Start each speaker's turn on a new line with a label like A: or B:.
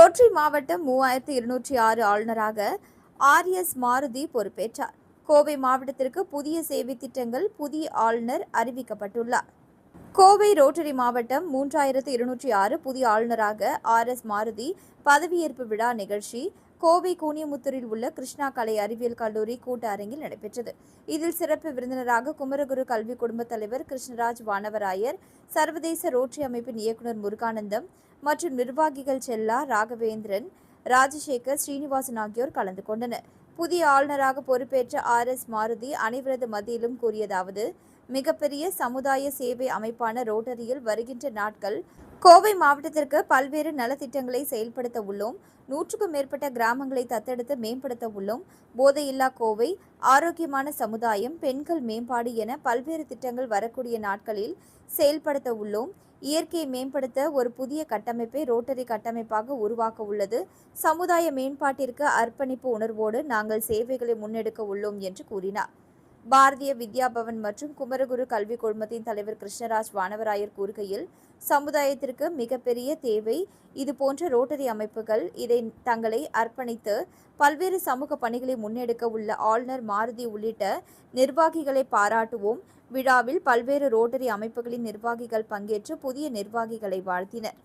A: Rotary மாவட்டம் 3206 ஆளுநராக RS Maruti பொறுப்பேற்றார். கோவை மாவட்டத்திற்கு புதிய சேவை திட்டங்கள் புதிய ஆளுநர் அறிவிக்கப்பட்டுள்ளார். கோவை ரோட்டரி மாவட்டம் 3206 புதிய ஆளுநராக RS மாருதி பதவியேற்பு விழா நிகழ்ச்சி கோவை கூனியமுத்தூரில் உள்ள கிருஷ்ணா கலை அறிவியல் கல்லூரி கூட்ட அரங்கில் நடைபெற்றது. இதில் சிறப்பு விருந்தினராக குமரகுரு கல்வி குடும்பத் தலைவர் கிருஷ்ணராஜ் வானவராயர், சர்வதேச ரோட்டரி அமைப்பின் இயக்குநர் முருகானந்தம் மற்றும் நிர்வாகிகள் செல்லா, ராகவேந்திரன், ராஜசேகர், ஸ்ரீனிவாசன் ஆகியோர் கலந்து கொண்டனர். புதிய ஆளுநராக பொறுப்பேற்ற RS மாருதி அனைவரது மத்தியிலும் கூறியதாவது: மிகப்பெரிய சமுதாய சேவை அமைப்பான ரோட்டரியில் வருகின்ற நாட்கள் கோவை மாவட்டத்திற்கு பல்வேறு நலத்திட்டங்களை செயல்படுத்த உள்ளோம். 100க்கும் மேற்பட்ட கிராமங்களை தத்தெடுத்து மேம்படுத்த உள்ளோம். போதையில்லா கோவை, ஆரோக்கியமான சமுதாயம், பெண்கள் மேம்பாடு என பல்வேறு திட்டங்கள் வரக்கூடிய நாட்களில் செயல்படுத்த உள்ளோம். இயற்கையை மேம்படுத்த ஒரு புதிய கட்டமைப்பை ரோட்டரி கட்டமைப்பாக உருவாக்க உள்ளது. சமுதாய மேம்பாட்டிற்கு அர்ப்பணிப்பு உணர்வோடு நாங்கள் சேவைகளை முன்னெடுக்க உள்ளோம் என்று கூறினார். பாரதிய வித்யா பவன் மற்றும் குமரகுரு கல்வி குழுமத்தின் தலைவர் கிருஷ்ணராஜ் வானவராயர் கூறுகையில், சமுதாயத்திற்கு மிகப்பெரிய தேவை இதுபோன்ற ரோட்டரி அமைப்புகள். இதை தங்களை அர்ப்பணித்து பல்வேறு சமூக பணிகளை முன்னெடுக்க உள்ள ஆளுநர் மாருதி உள்ளிட்ட நிர்வாகிகளை பாராட்டுவோம். விழாவில் பல்வேறு ரோட்டரி அமைப்புகளின் நிர்வாகிகள் பங்கேற்று புதிய நிர்வாகிகளை வாழ்த்தினர்.